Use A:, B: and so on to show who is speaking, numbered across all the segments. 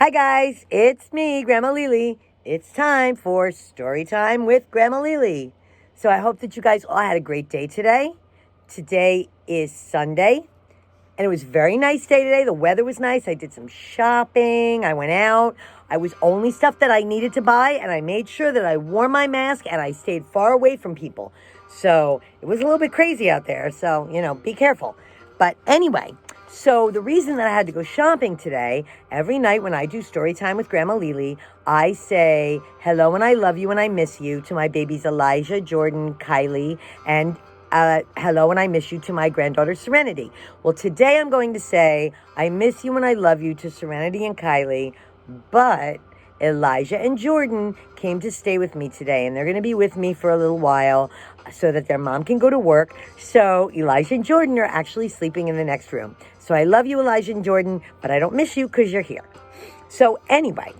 A: Hi guys, it's me, Grandma Lily. It's time for story time with Grandma Lily. So I hope that you guys all had a great day today. Today is Sunday, and it was a very nice day today. The weather was nice. I did some shopping. I went out. I was only stuff that I needed to buy, and I made sure that I wore my mask and I stayed far away from people. So it was a little bit crazy out there. So, be careful. But anyway, so the reason that I had to go shopping today, every night when I do story time with Grandma Lily, I say hello and I love you and I miss you to my babies Elijah, Jordan, Kylie, and hello and I miss you to my granddaughter Serenity. Well, today I'm going to say I miss you and I love you to Serenity and Kylie, but Elijah and Jordan came to stay with me today, and they're going to be with me for a little while so that their mom can go to work. So Elijah and Jordan are actually sleeping in the next room. So I love you, Elijah and Jordan, but I don't miss you because you're here. So anyway,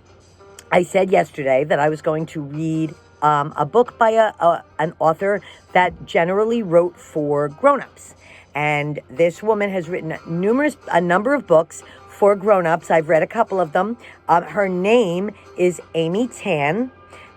A: I said yesterday that I was going to read a book by an author that generally wrote for grown-ups. And this woman has written a number of books for grown-ups. I've read a couple of them. Her name is Amy Tan,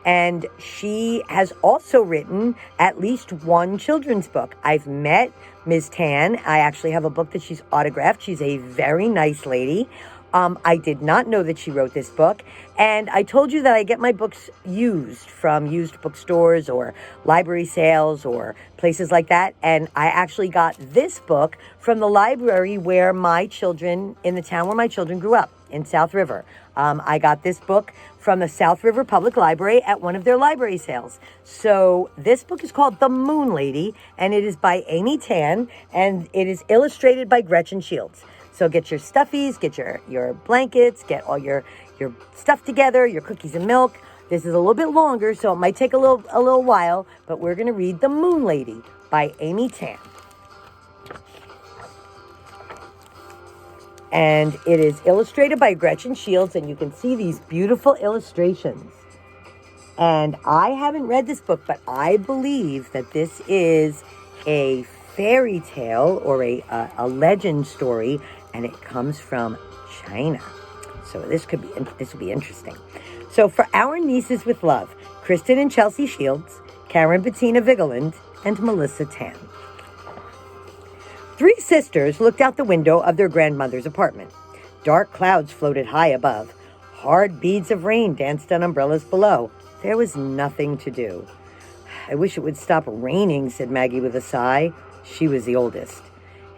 A: and she has also written at least one children's book. I've met Ms. Tan. I actually have a book that she's autographed. She's a very nice lady. I did not know that she wrote this book. And I told you that I get my books used from used bookstores or library sales or places like that. And I actually got this book from the library in the town where my children grew up, in South River. I got this book from the South River Public Library at one of their library sales. So this book is called The Moon Lady, and it is by Amy Tan, and it is illustrated by Gretchen Schields. So get your stuffies, get your blankets, get all your stuff together, your cookies and milk. This is a little bit longer, so it might take a little while, but we're going to read The Moon Lady by Amy Tan. And it is illustrated by Gretchen Schields, and you can see these beautiful illustrations. And I haven't read this book, but I believe that this is a fairy tale or a legend story, and it comes from China. So this will be interesting. So for our nieces with love, Kristen and Chelsea Schields, Karen Bettina Vigeland, and Melissa Tan. 3 sisters looked out the window of their grandmother's apartment. Dark clouds floated high above. Hard beads of rain danced on umbrellas below. There was nothing to do. I wish it would stop raining, said Maggie with a sigh. She was the oldest.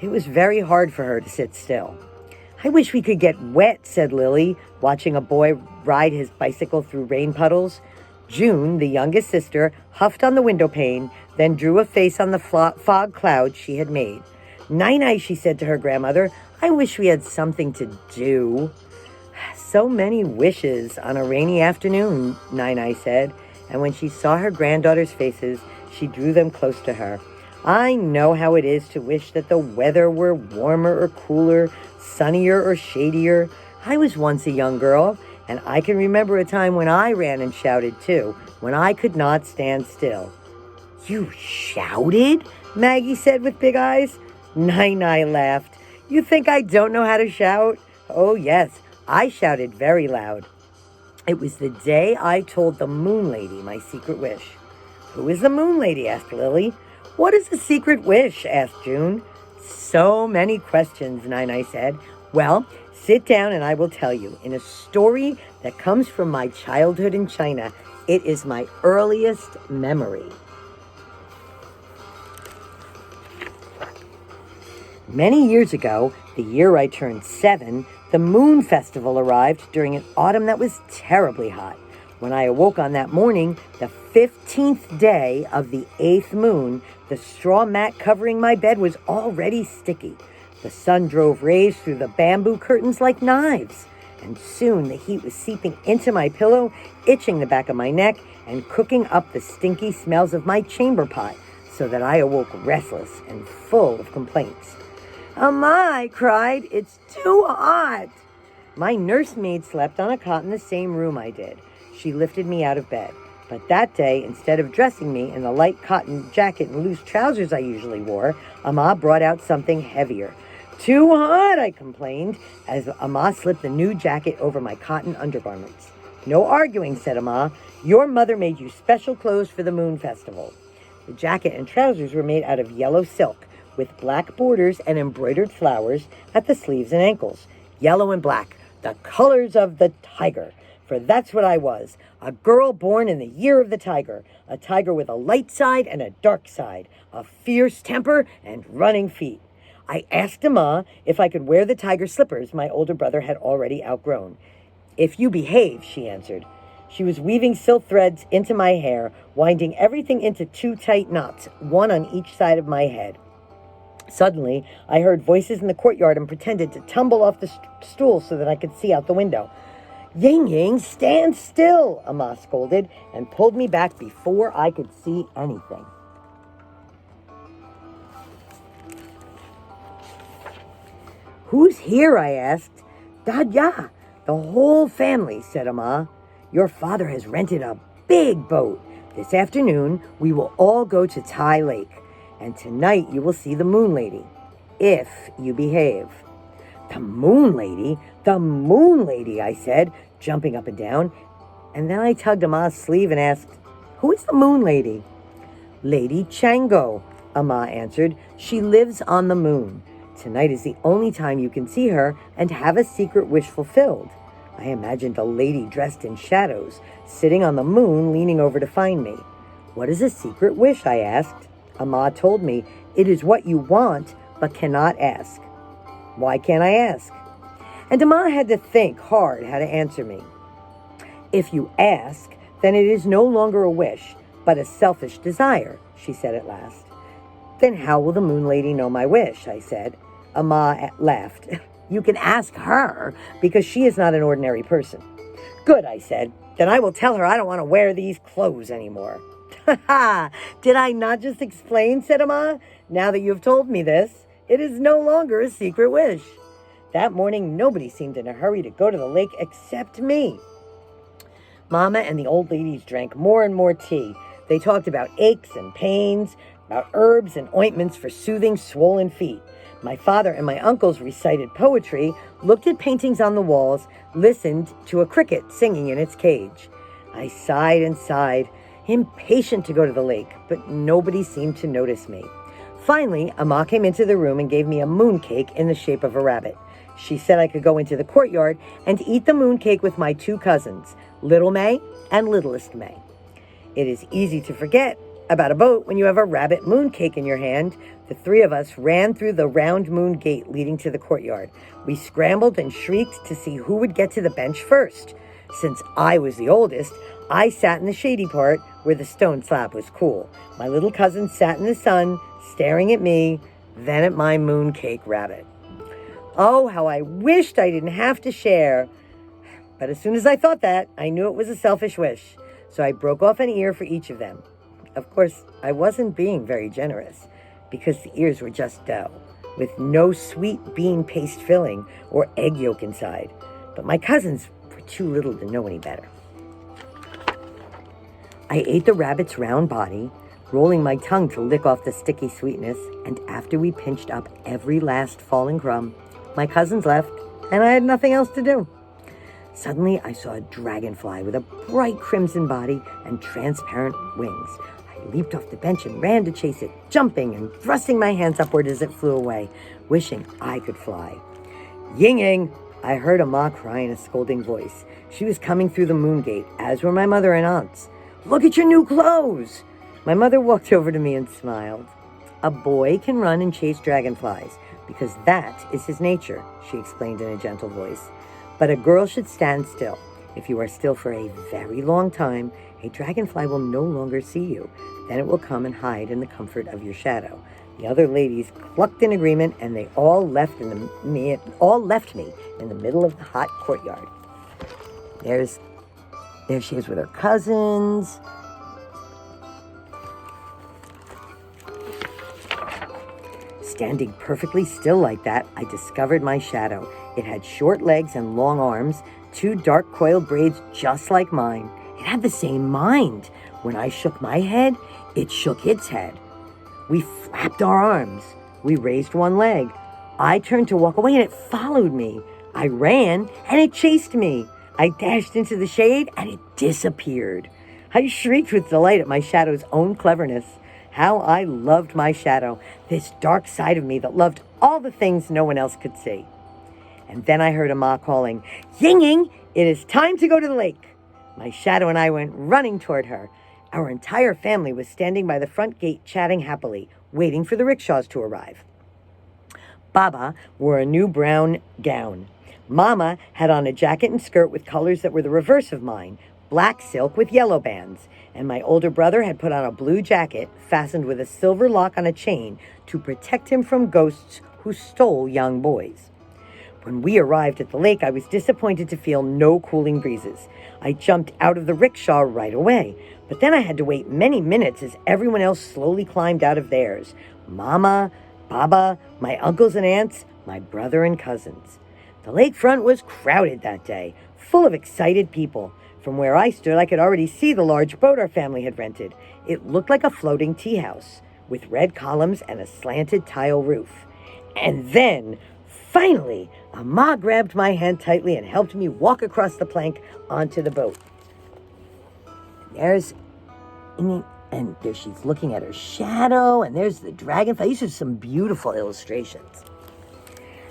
A: It was very hard for her to sit still. I wish we could get wet, said Lily, watching a boy ride his bicycle through rain puddles. June, the youngest sister, huffed on the window pane, then drew a face on the fog cloud she had made. Nai-Nai, she said to her grandmother, I wish we had something to do. So many wishes on a rainy afternoon, Nai-Nai said, and when she saw her granddaughters' faces, she drew them close to her. I know how it is to wish that the weather were warmer or cooler, sunnier or shadier. I was once a young girl, and I can remember a time when I ran and shouted too, when I could not stand still. You shouted? Maggie said with big eyes. Nai-Nai laughed. You think I don't know how to shout? Oh yes, I shouted very loud. It was the day I told the Moon Lady my secret wish. Who is the Moon Lady? Asked Lily. What is a secret wish? Asked June. So many questions, Nai-Nai said. Well, sit down and I will tell you. In a story that comes from my childhood in China, it is my earliest memory. Many years ago, the year I turned 7, the Moon Festival arrived during an autumn that was terribly hot. When I awoke on that morning, the 15th day of the 8th moon, the straw mat covering my bed was already sticky. The sun drove rays through the bamboo curtains like knives, and soon the heat was seeping into my pillow, itching the back of my neck, and cooking up the stinky smells of my chamber pot, so that I awoke restless and full of complaints. "Amma," I cried, "it's too hot." My nursemaid slept on a cot in the same room I did. She lifted me out of bed. But that day, instead of dressing me in the light cotton jacket and loose trousers I usually wore, Amma brought out something heavier. too hot, I complained, as Amma slipped the new jacket over my cotton undergarments. No arguing, said Amma. Your mother made you special clothes for the moon festival. The jacket and trousers were made out of yellow silk, with black borders and embroidered flowers at the sleeves and ankles. Yellow and black, the colors of the tiger. For that's what I was, a girl born in the year of the tiger, a tiger with a light side and a dark side, a fierce temper and running feet. I asked Amma if I could wear the tiger slippers my older brother had already outgrown. If you behave, she answered. She was weaving silk threads into my hair, winding everything into 2 tight knots, one on each side of my head. Suddenly, I heard voices in the courtyard and pretended to tumble off the stool so that I could see out the window. Ying Ying, stand still, Amma scolded, and pulled me back before I could see anything. Who's here? I asked. Dad, yeah, the whole family, said Amma. Your father has rented a big boat. This afternoon, we will all go to Tai Lake, and tonight you will see the Moon Lady, if you behave. The Moon Lady? The Moon Lady, I said, jumping up and down. And then I tugged Amma's sleeve and asked, who is the Moon Lady? Lady Chango, Amma answered. She lives on the moon. Tonight is the only time you can see her and have a secret wish fulfilled. I imagined a lady dressed in shadows, sitting on the moon, leaning over to find me. What is a secret wish? I asked. Amma told me, it is what you want, but cannot ask. Why can't I ask? And Amma had to think hard how to answer me. If you ask, then it is no longer a wish, but a selfish desire, she said at last. Then how will the Moon Lady know my wish? I said. Amma laughed. You can ask her, because she is not an ordinary person. Good, I said. Then I will tell her I don't want to wear these clothes anymore. Ha ha! Did I not just explain, said Amma? Now that you have told me this, it is no longer a secret wish. That morning, nobody seemed in a hurry to go to the lake except me. Mama and the old ladies drank more and more tea. They talked about aches and pains, about herbs and ointments for soothing swollen feet. My father and my uncles recited poetry, looked at paintings on the walls, listened to a cricket singing in its cage. I sighed and sighed, impatient to go to the lake, but nobody seemed to notice me. Finally, Amma came into the room and gave me a mooncake in the shape of a rabbit. She said I could go into the courtyard and eat the mooncake with my 2 cousins, Little May and Littlest May. It is easy to forget about a boat when you have a rabbit mooncake in your hand. The 3 of us ran through the round moon gate leading to the courtyard. We scrambled and shrieked to see who would get to the bench first. Since I was the oldest, I sat in the shady part where the stone slab was cool. My little cousin sat in the sun, staring at me, then at my mooncake rabbit. Oh, how I wished I didn't have to share. But as soon as I thought that, I knew it was a selfish wish. So I broke off an ear for each of them. Of course, I wasn't being very generous, because the ears were just dough, with no sweet bean paste filling or egg yolk inside. But my cousins were too little to know any better. I ate the rabbit's round body, rolling my tongue to lick off the sticky sweetness, and after we pinched up every last falling crumb, my cousins left, and I had nothing else to do. Suddenly, I saw a dragonfly with a bright crimson body and transparent wings. I leaped off the bench and ran to chase it, jumping and thrusting my hands upward as it flew away, wishing I could fly. Ying Ying! I heard Amma cry in a scolding voice. She was coming through the moon gate, as were my mother and aunts. Look at your new clothes! My mother walked over to me and smiled. A boy can run and chase dragonflies, because that is his nature, she explained in a gentle voice. But a girl should stand still. If you are still for a very long time, a dragonfly will no longer see you. Then it will come and hide in the comfort of your shadow. The other ladies clucked in agreement, and they all left me in the middle of the hot courtyard. There she is with her cousins. Standing perfectly still like that, I discovered my shadow. It had short legs and long arms, 2 dark coiled braids just like mine. It had the same mind. When I shook my head, it shook its head. We flapped our arms. We raised one leg. I turned to walk away and it followed me. I ran and it chased me. I dashed into the shade and it disappeared. I shrieked with delight at my shadow's own cleverness. How I loved my shadow, this dark side of me that loved all the things no one else could see. And then I heard Ma calling, "Ying Ying, it is time to go to the lake." My shadow and I went running toward her. Our entire family was standing by the front gate chatting happily, waiting for the rickshaws to arrive. Baba wore a new brown gown. Mama had on a jacket and skirt with colors that were the reverse of mine, black silk with yellow bands, and my older brother had put on a blue jacket fastened with a silver lock on a chain to protect him from ghosts who stole young boys. When we arrived at the lake, I was disappointed to feel no cooling breezes. I jumped out of the rickshaw right away, but then I had to wait many minutes as everyone else slowly climbed out of theirs. Mama, Baba, my uncles and aunts, my brother and cousins. The lakefront was crowded that day, full of excited people. From where I stood, I could already see the large boat our family had rented. It looked like a floating tea house, with red columns and a slanted tile roof. And then, finally, Ma grabbed my hand tightly and helped me walk across the plank onto the boat. And there she's looking at her shadow, and there's the dragonfly. These are some beautiful illustrations.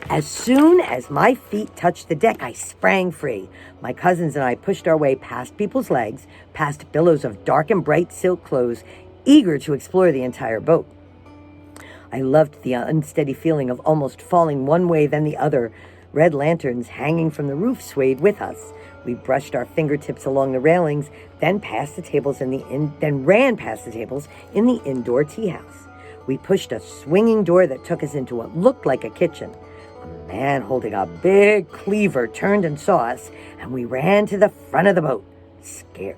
A: As soon as my feet touched the deck, I sprang free. My cousins and I pushed our way past people's legs, past billows of dark and bright silk clothes, eager to explore the entire boat. I loved the unsteady feeling of almost falling one way then the other. Red lanterns hanging from the roof swayed with us. We brushed our fingertips along the railings, then ran past the tables in the indoor tea house. We pushed a swinging door that took us into what looked like a kitchen. A man holding a big cleaver turned and saw us, and we ran to the front of the boat, scared.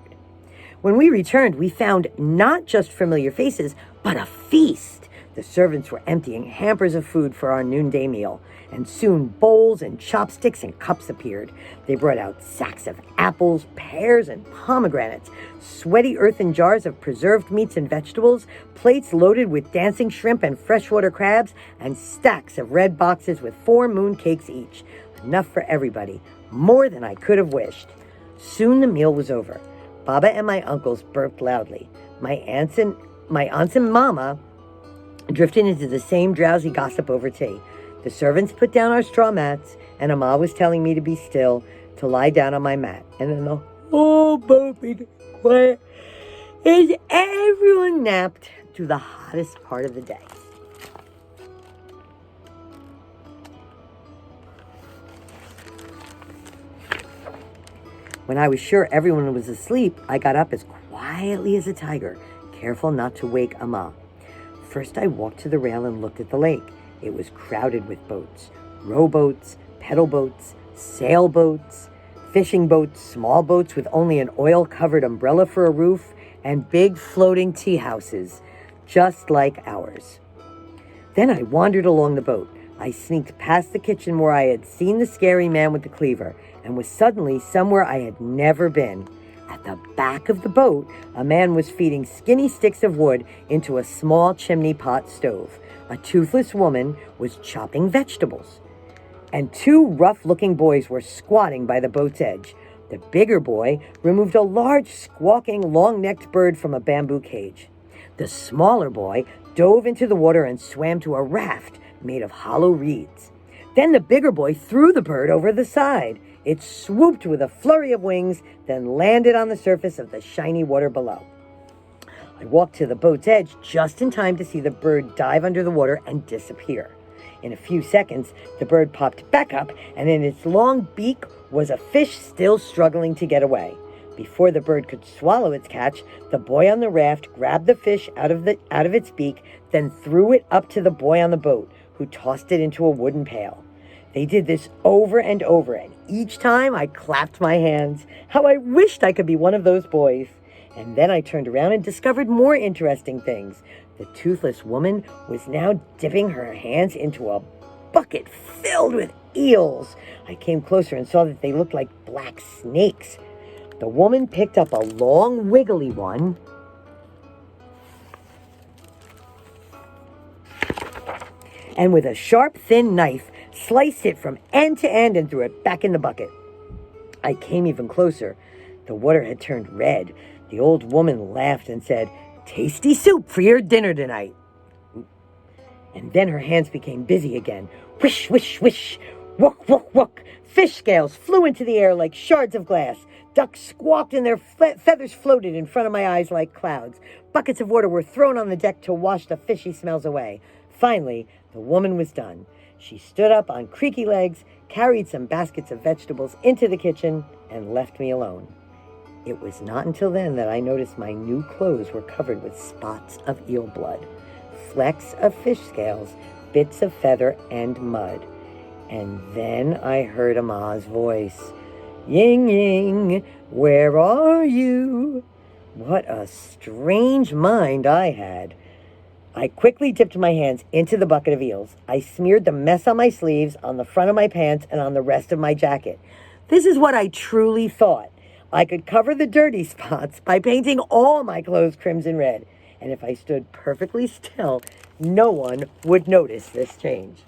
A: When we returned, we found not just familiar faces, but a feast. The servants were emptying hampers of food for our noonday meal, and soon bowls and chopsticks and cups appeared. They brought out sacks of apples, pears, and pomegranates, sweaty earthen jars of preserved meats and vegetables, plates loaded with dancing shrimp and freshwater crabs, and stacks of red boxes with 4 moon cakes each. Enough for everybody, more than I could have wished. Soon the meal was over. Baba and my uncles burped loudly. My aunts and Mama drifted into the same drowsy gossip over tea. The servants put down our straw mats, and Ma was telling me to be still, to lie down on my mat. And then the whole boat be quiet as everyone napped through the hottest part of the day. When I was sure everyone was asleep, I got up as quietly as a tiger, careful not to wake Ma. First, I walked to the rail and looked at the lake. It was crowded with boats, rowboats, pedal boats, sailboats, fishing boats, small boats with only an oil-covered umbrella for a roof, and big floating tea houses, just like ours. Then I wandered along the boat. I sneaked past the kitchen where I had seen the scary man with the cleaver, and was suddenly somewhere I had never been. At the back of the boat, a man was feeding skinny sticks of wood into a small chimney pot stove. A toothless woman was chopping vegetables, and 2 rough-looking boys were squatting by the boat's edge. The bigger boy removed a large, squawking, long-necked bird from a bamboo cage. The smaller boy dove into the water and swam to a raft made of hollow reeds. Then the bigger boy threw the bird over the side. It swooped with a flurry of wings, then landed on the surface of the shiny water below. I walked to the boat's edge just in time to see the bird dive under the water and disappear. In a few seconds, the bird popped back up, and in its long beak was a fish still struggling to get away. Before the bird could swallow its catch, the boy on the raft grabbed the fish out of its beak, then threw it up to the boy on the boat, who tossed it into a wooden pail. They did this over and over, and each time I clapped my hands. How I wished I could be one of those boys. And then I turned around and discovered more interesting things. The toothless woman was now dipping her hands into a bucket filled with eels. I came closer and saw that they looked like black snakes. The woman picked up a long, wiggly one and with a sharp, thin knife, sliced it from end to end and threw it back in the bucket. I came even closer. The water had turned red. The old woman laughed and said, "Tasty soup for your dinner tonight." And then her hands became busy again. Whish, whish, whish. Whook, whook, whook. Fish scales flew into the air like shards of glass. Ducks squawked and their feathers floated in front of my eyes like clouds. Buckets of water were thrown on the deck to wash the fishy smells away. Finally, the woman was done. She stood up on creaky legs, carried some baskets of vegetables into the kitchen, and left me alone. It was not until then that I noticed my new clothes were covered with spots of eel blood, flecks of fish scales, bits of feather, and mud. And then I heard Ama's voice. "Ying Ying, where are you?" What a strange mind I had. I quickly dipped my hands into the bucket of eels. I smeared the mess on my sleeves, on the front of my pants, and on the rest of my jacket. This is what I truly thought. I could cover the dirty spots by painting all my clothes crimson red. And if I stood perfectly still, no one would notice this change.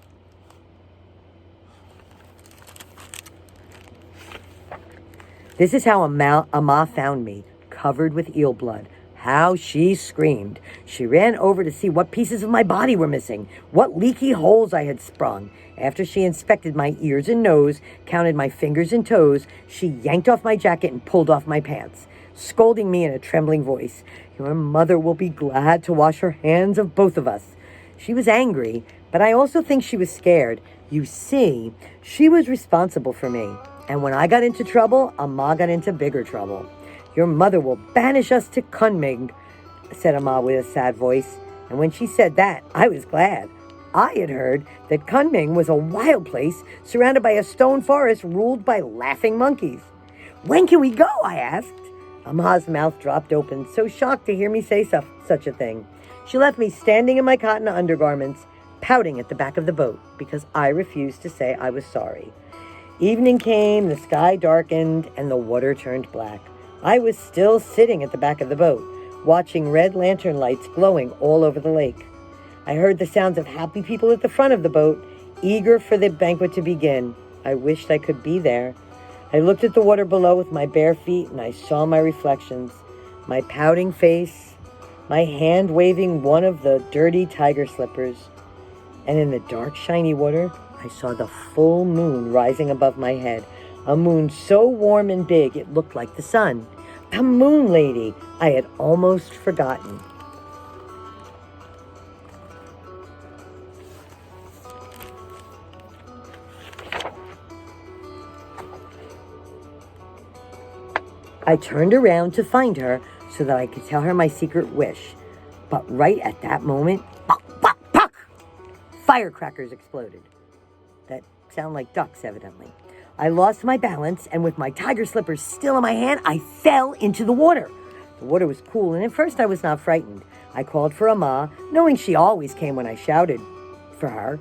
A: This is how Ama found me, covered with eel blood. How she screamed. She ran over to see what pieces of my body were missing, what leaky holes I had sprung. After she inspected my ears and nose, counted my fingers and toes, she yanked off my jacket and pulled off my pants, scolding me in a trembling voice. "Your mother will be glad to wash her hands of both of us." She was angry, but I also think she was scared. You see, she was responsible for me. And when I got into trouble, Ama got into bigger trouble. "Your mother will banish us to Kunming," said Ama with a sad voice. And when she said that, I was glad. I had heard that Kunming was a wild place surrounded by a stone forest ruled by laughing monkeys. "When can we go?" I asked. Ama's mouth dropped open, so shocked to hear me say such a thing. She left me standing in my cotton undergarments, pouting at the back of the boat because I refused to say I was sorry. Evening came, the sky darkened, and the water turned black. I was still sitting at the back of the boat, watching red lantern lights glowing all over the lake. I heard the sounds of happy people at the front of the boat, eager for the banquet to begin. I wished I could be there. I looked at the water below with my bare feet, and I saw my reflections, my pouting face, my hand waving one of the dirty tiger slippers. And in the dark, shiny water, I saw the full moon rising above my head, a moon so warm and big it looked like the sun. The moon lady I had almost forgotten. I turned around to find her so that I could tell her my secret wish. But right at that moment, puck, puck, puck, firecrackers exploded. That sound like ducks, evidently. I lost my balance, and with my tiger slippers still in my hand, I fell into the water. The water was cool, and at first I was not frightened. I called for Ama, knowing she always came when I shouted for her.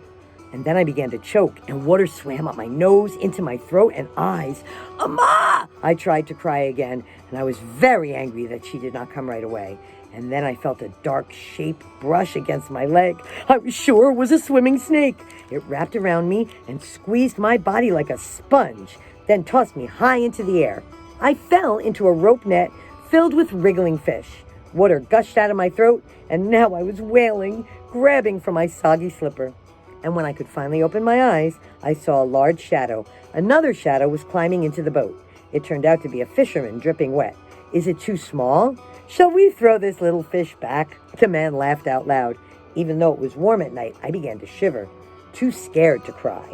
A: And then I began to choke, and water swam up my nose, into my throat and eyes. "Ama!" I tried to cry again, and I was very angry that she did not come right away. And then I felt a dark shape brush against my leg. I was sure it was a swimming snake. It wrapped around me and squeezed my body like a sponge, then tossed me high into the air. I fell into a rope net filled with wriggling fish. Water gushed out of my throat, and now I was wailing, grabbing for my soggy slipper. And when I could finally open my eyes, I saw a large shadow. Another shadow was climbing into the boat. It turned out to be a fisherman dripping wet. "Is it too small? Shall we throw this little fish back?" The man laughed out loud. Even though it was warm at night, I began to shiver, too scared to cry.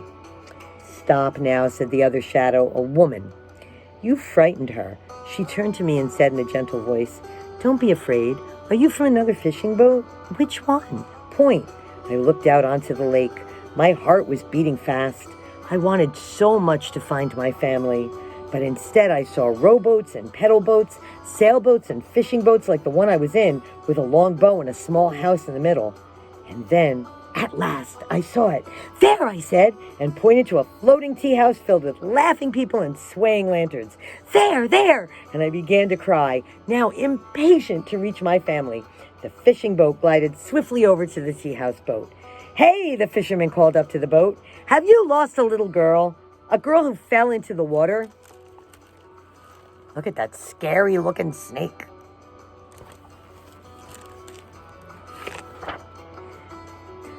A: "Stop now," said the other shadow, a woman. "You frightened her." She turned to me and said in a gentle voice, "Don't be afraid. Are you from another fishing boat?" "Which one?" "Point." I looked out onto the lake. My heart was beating fast. I wanted so much to find my family. But instead I saw rowboats and pedal boats, sailboats and fishing boats like the one I was in, with a long bow and a small house in the middle. And then, at last, I saw it. "There," I said, and pointed to a floating tea house filled with laughing people and swaying lanterns. "There, there!" And I began to cry, now impatient to reach my family. The fishing boat glided swiftly over to the tea house boat. Hey, the fisherman called up to the boat. Have you lost a little girl? A girl who fell into the water? Look at that scary looking snake.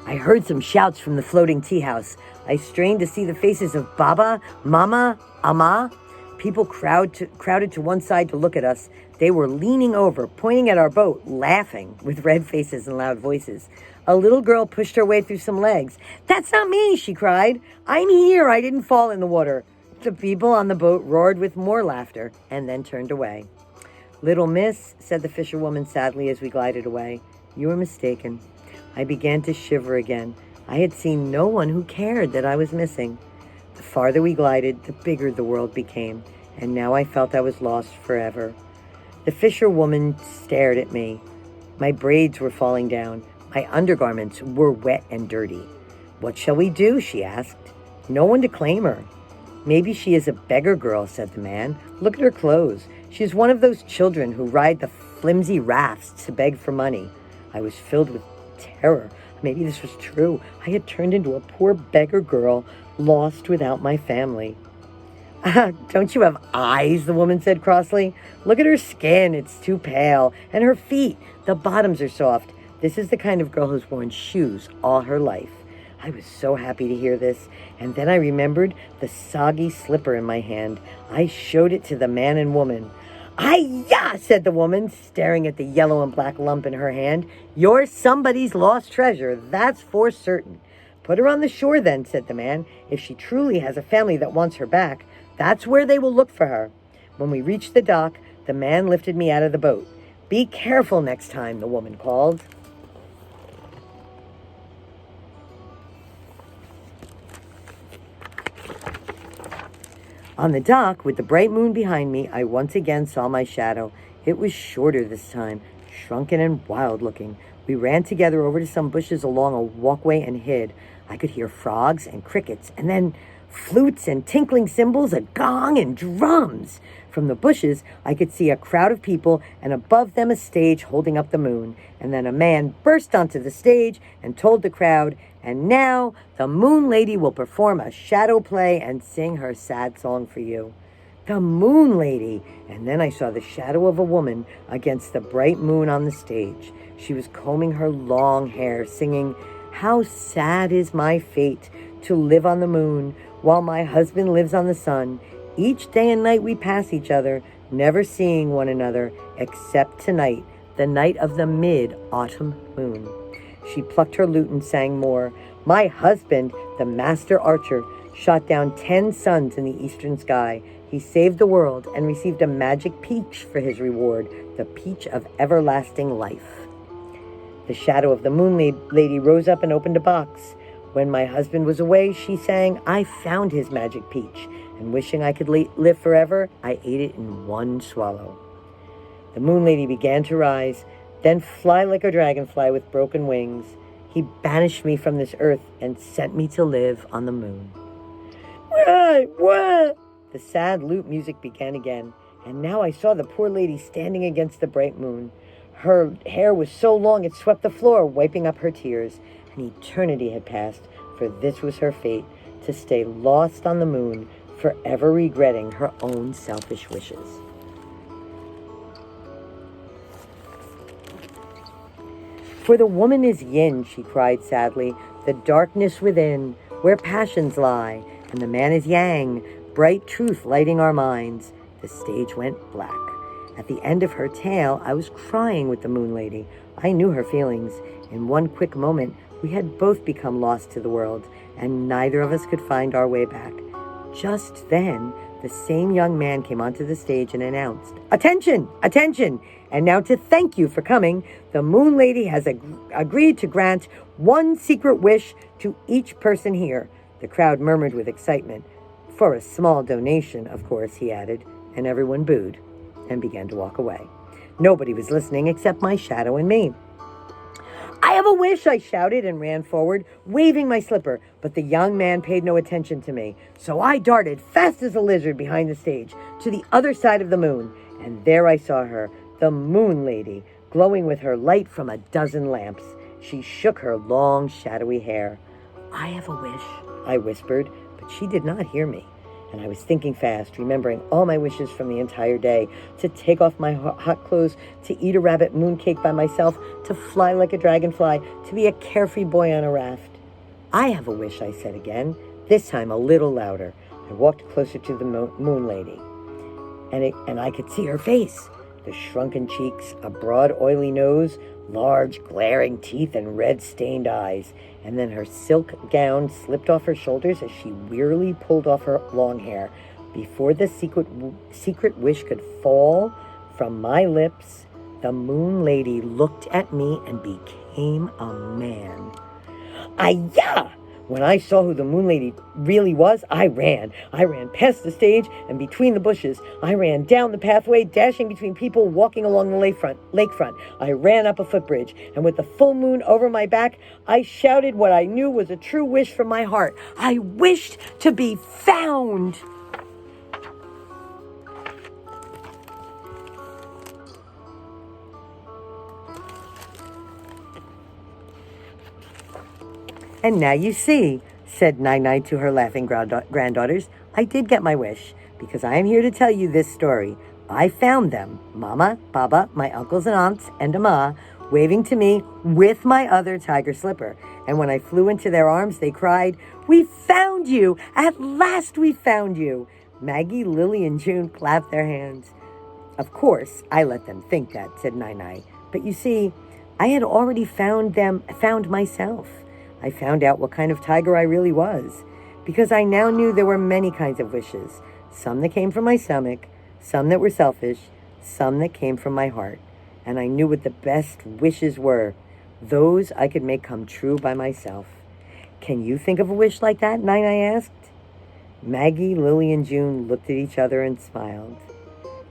A: I heard some shouts from the floating tea house. I strained to see the faces of Baba, Mama, Amma. People crowded to one side to look at us. They were leaning over, pointing at our boat, laughing, with red faces and loud voices. A little girl pushed her way through some legs. "That's not me," she cried. "I'm here. I didn't fall in the water." The people on the boat roared with more laughter and then turned away. "Little miss," said the fisherwoman sadly as we glided away, "you were mistaken." I began to shiver again. I had seen no one who cared that I was missing. The farther we glided, the bigger the world became, and now I felt I was lost forever. The fisherwoman stared at me. My braids were falling down. My undergarments were wet and dirty. "What shall we do?" she asked. "No one to claim her." "Maybe she is a beggar girl," said the man. "Look at her clothes. She is one of those children who ride the flimsy rafts to beg for money." I was filled with terror. Maybe this was true. I had turned into a poor beggar girl, lost without my family. "Don't you have eyes?" the woman said crossly. "Look at her skin. It's too pale. And her feet. The bottoms are soft. This is the kind of girl who's worn shoes all her life." I was so happy to hear this, and then I remembered the soggy slipper in my hand. I showed it to the man and woman. "Hi-ya!" said the woman, staring at the yellow and black lump in her hand. "You're somebody's lost treasure, that's for certain." "Put her on the shore then," said the man. "If she truly has a family that wants her back, that's where they will look for her." When we reached the dock, the man lifted me out of the boat. "Be careful next time," the woman called. On the dock, with the bright moon behind me, I once again saw my shadow. It was shorter this time, shrunken and wild-looking. We ran together over to some bushes along a walkway and hid. I could hear frogs and crickets, and then flutes and tinkling cymbals, a gong and drums. From the bushes, I could see a crowd of people, and above them a stage holding up the moon. And then a man burst onto the stage and told the crowd, "And now the Moon Lady will perform a shadow play and sing her sad song for you." The Moon Lady! And then I saw the shadow of a woman against the bright moon on the stage. She was combing her long hair, singing, "How sad is my fate to live on the moon while my husband lives on the sun. Each day and night we pass each other, never seeing one another, except tonight, the night of the mid-autumn moon." She plucked her lute and sang more. "My husband, the master archer, shot down 10 suns in the eastern sky. He saved the world and received a magic peach for his reward, the peach of everlasting life." The shadow of the Moon Lady rose up and opened a box. When my husband was away, she sang, "I found his magic peach, and wishing I could live forever, I ate it in one swallow." The Moon Lady began to rise, then fly like a dragonfly with broken wings. He banished me from this earth and sent me to live on the moon. What? The sad lute music began again, and now I saw the poor lady standing against the bright moon. Her hair was so long it swept the floor, wiping up her tears. An eternity had passed, for this was her fate, to stay lost on the moon, forever regretting her own selfish wishes. "For the woman is yin," she cried sadly, "the darkness within, where passions lie, and the man is yang, bright truth lighting our minds." The stage went black. At the end of her tale, I was crying with the Moon Lady. I knew her feelings. In one quick moment, we had both become lost to the world, and neither of us could find our way back. Just then, the same young man came onto the stage and announced, "Attention! Attention! And now to thank you for coming, the Moon Lady has agreed to grant one secret wish to each person here." The crowd murmured with excitement. "For a small donation, of course," he added, and everyone booed and began to walk away. Nobody was listening except my shadow and me. "I have a wish," I shouted and ran forward, waving my slipper, but the young man paid no attention to me. So I darted, fast as a lizard, behind the stage, to the other side of the moon, and there I saw her, the Moon Lady, glowing with her light from a dozen lamps. She shook her long, shadowy hair. "I have a wish," I whispered, but she did not hear me. And I was thinking fast, remembering all my wishes from the entire day, to take off my hot clothes, to eat a rabbit mooncake by myself, to fly like a dragonfly, to be a carefree boy on a raft. "I have a wish," I said again, this time a little louder. I walked closer to the moon lady, and I could see her face. The shrunken cheeks, a broad, oily nose, large, glaring teeth, and red-stained eyes. And then her silk gown slipped off her shoulders as she wearily pulled off her long hair. Before the secret wish could fall from my lips, the moon lady looked at me and became a man. Ayah! When I saw who the moon lady really was, I ran. I ran past the stage and between the bushes. I ran down the pathway, dashing between people walking along the lakefront. I ran up a footbridge, and with the full moon over my back, I shouted what I knew was a true wish from my heart. I wished to be found. "And now you see," said Nai to her laughing granddaughters, "I did get my wish, because I am here to tell you this story. I found them, Mama, Baba, my uncles and aunts, and Ama, waving to me with my other tiger slipper. And when I flew into their arms, they cried, 'We found you! At last we found you!' Maggie, Lily, and June clapped their hands. Of course, I let them think that," said Nai. "But you see, I had already found myself. I found out what kind of tiger I really was, because I now knew there were many kinds of wishes, some that came from my stomach, some that were selfish, some that came from my heart. And I knew what the best wishes were, those I could make come true by myself." "Can you think of a wish like that?" Nai asked. Maggie, Lily, and June looked at each other and smiled.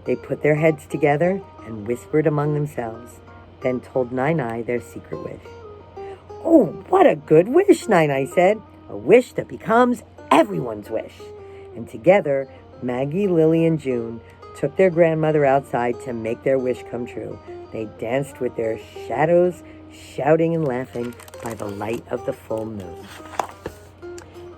A: They put their heads together and whispered among themselves, then told Nai their secret wish. "Oh, what a good wish," Nai said. "A wish that becomes everyone's wish." And together, Maggie, Lily, and June took their grandmother outside to make their wish come true. They danced with their shadows, shouting and laughing by the light of the full moon.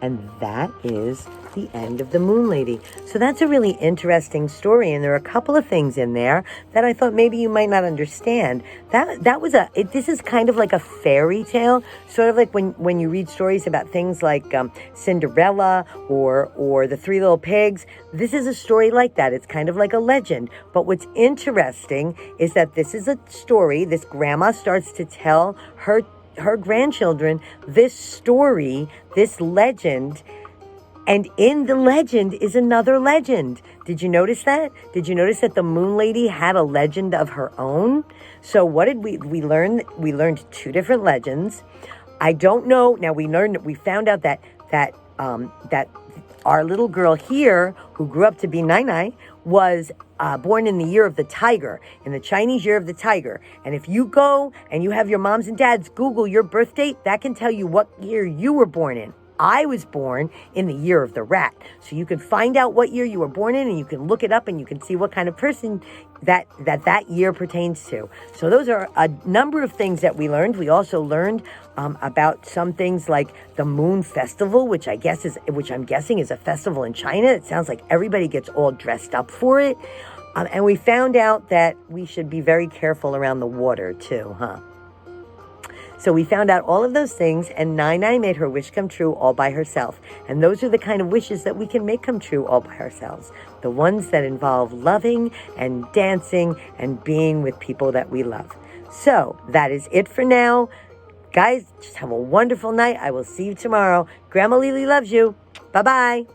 A: And that is the end of the Moon Lady. So that's a really interesting story, and there are a couple of things in there that I thought maybe you might not understand. This is kind of like a fairy tale, sort of like when you read stories about things like Cinderella or the Three Little Pigs. This is a story like that. It's kind of like a legend. But what's interesting is that this is a story. This grandma starts to tell her grandchildren this story, this legend, and in the legend is another legend. Did you notice that? Did you notice that the Moon Lady had a legend of her own? So what did we learn? We learned two different legends. I don't know. Now we found out that our little girl here, who grew up to be Nai, was born in the year of the tiger, in the Chinese year of the tiger. And if you go and you have your moms and dads Google your birth date, that can tell you what year you were born in. I was born in the year of the rat. So you can find out what year you were born in, and you can look it up, and you can see what kind of person that year pertains to. So those are a number of things that we learned. We also learned about some things like the Moon Festival, which I'm guessing is a festival in China. It sounds like everybody gets all dressed up for it. And we found out that we should be very careful around the water too, huh? So we found out all of those things, and Nai made her wish come true all by herself. And those are the kind of wishes that we can make come true all by ourselves. The ones that involve loving and dancing and being with people that we love. So that is it for now. Guys, just have a wonderful night. I will see you tomorrow. Grandma Lily loves you. Bye-bye.